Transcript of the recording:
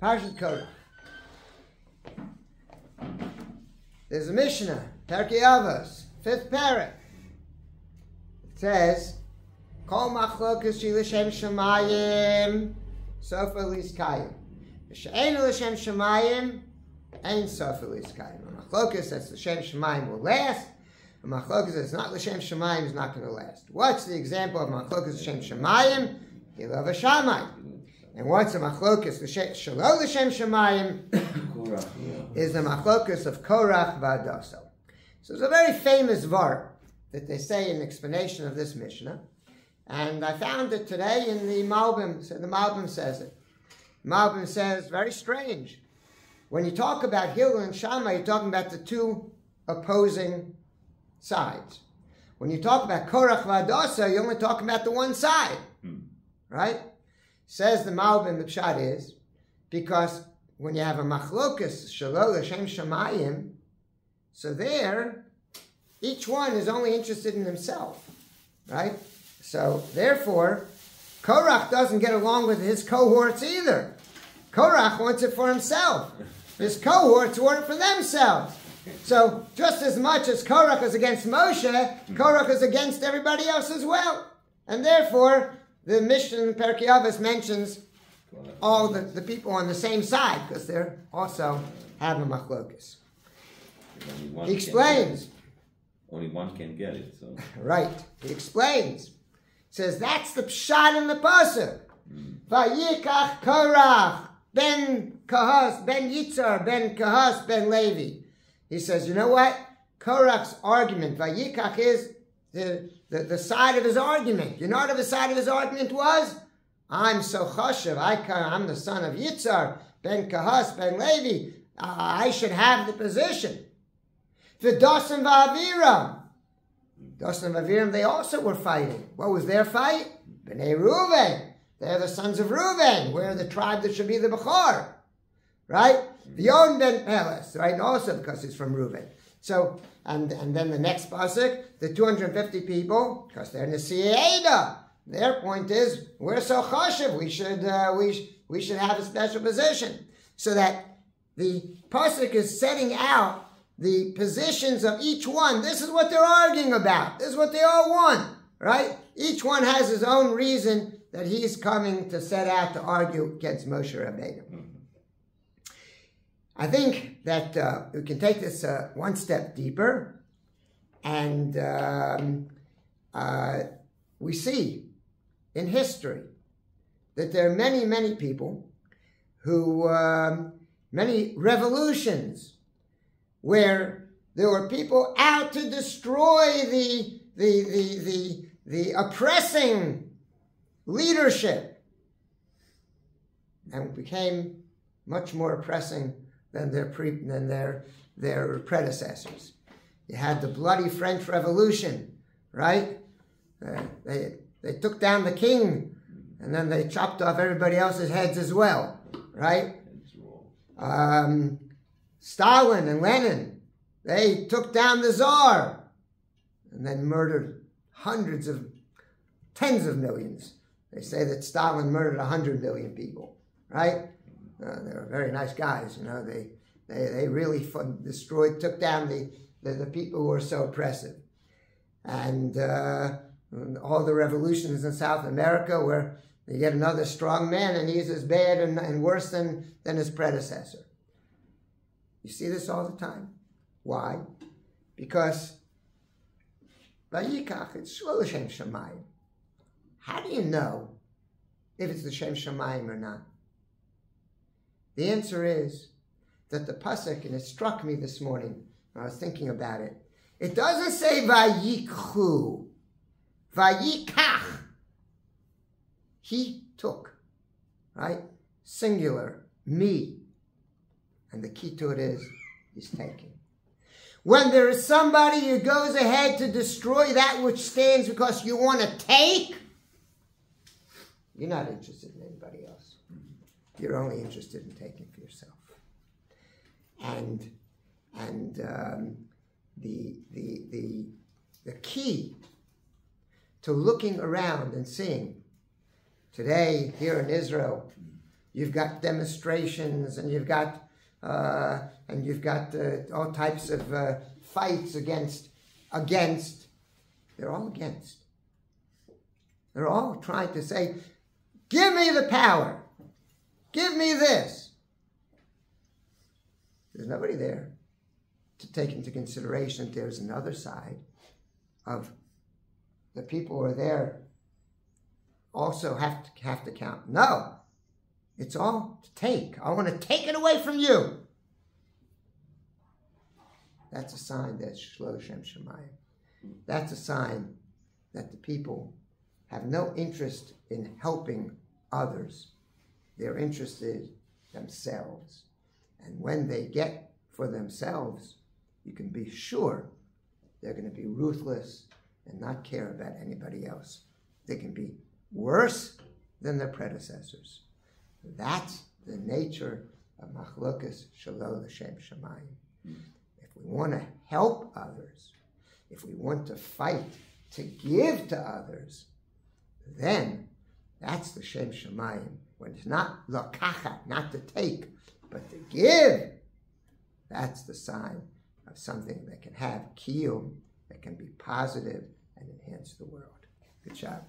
Parshas Korach. There's a Mishnah, Perkei Avos, 5th parak. It says, Kol machlokas shi l'shem shamayim, sofa liskayim. V'she'enu l'shem shamayim, ein sofa liskayim. A machlokas that's l'shem shamayim will last. A machlokas that's not l'shem shamayim is not going to last. What's the example of machlokas l'shem shamayim? Hilav ha'shamayim. And what's a machlokas shelo l'shem shamayim? Is the machlokas of Korach v'Adaso. So it's a very famous var that they say in explanation of this Mishnah. And I found it today in the Malbim. So the Malbim says it. Malbim says, very strange. When you talk about Hillel and Shammai, you're talking about the two opposing sides. When you talk about Korach v'Adaso, you're only talking about the one side. Right? Says the Malbim, the pshat is, because when you have a machlokas, shelo l'shem shamayim, so there, each one is only interested in himself, right? So therefore, Korach doesn't get along with his cohorts either. Korach wants it for himself. His cohorts want it for themselves. So just as much as Korach is against Moshe, Korach is against everybody else as well. And therefore, the Mishnah in Perkei Avos mentions all the people on the same side, because they're also have a machlokas. He explains. Only one can get it. So. Right. He explains. He says, that's the pshat in the pasuk. Vayikach Korach ben Kahas ben Yitzhar ben Kahas ben Levi. He says, you know what? Korach's argument, Vayikach, is the side of his argument. You know what the side of his argument was? I'm so chashav. I'm the son of Yitzhar ben Kahas ben Levi. I should have the position. The Dasan v'Aviram. Dasan v'Aviram, they also were fighting. What was their fight? Bnei Reuven. They're the sons of Reuven. We're the tribe that should be the Bechor. Right? V'yon ben Peles. Right? And also because he's from Reuven. So, and then the next pasuk, the 250 people, because they're Nesi'ei Eidah. Their point is, we're so chashiv, we should have a special position. So that the pasuk is setting out the positions of each one. This is what they're arguing about. This is what they all want, right? Each one has his own reason that he's coming to set out to argue against Moshe Rabbeinu. I think that we can take this one step deeper, and we see in history that there are many, many people who, many revolutions where there were people out to destroy the oppressing leadership, and became much more oppressing than their predecessors. You had the bloody French Revolution, right? They took down the king, and then they chopped off everybody else's heads as well, right? Stalin and Lenin, they took down the Tsar, and then murdered tens of millions. They say that Stalin murdered 100 million people, right? They were very nice guys, you know. They really took down the people who were so oppressive. And all the revolutions in South America where they get another strong man and he's as bad and worse than his predecessor. You see this all the time. Why? Because Vayikach, it's shelo l'shem shamayim. How do you know if it's the Shem Shamayim or not? The answer is that the pasuk, and it struck me this morning when I was thinking about it, it doesn't say Vayikchu, Vayikach. He took, right? Singular, me. And the key to it is, he's taking. When there is somebody who goes ahead to destroy that which stands because you want to take, you're not interested in anybody else. You're only interested in taking for yourself. And the key to looking around and seeing today here in Israel, you've got demonstrations, and you've got all types of fights against. They're all against. They're all trying to say, give me the power. Give me this. There's nobody there to take into consideration that there's another side of the people who are there also have to count. No, it's all to take. I want to take it away from you. That's a sign that Shlo Shem Shemayim. That's a sign that the people have no interest in helping others. They're interested themselves. And when they get for themselves, you can be sure they're going to be ruthless and not care about anybody else. They can be worse than their predecessors. That's the nature of Machlokas Shelo L'Shem Shemayim. If we want to help others, if we want to fight to give to others, then that's the Shem Shemayim. When it's not lokachat, not to take, but to give, that's the sign of something that can have kiyum, that can be positive and enhance the world. Good job.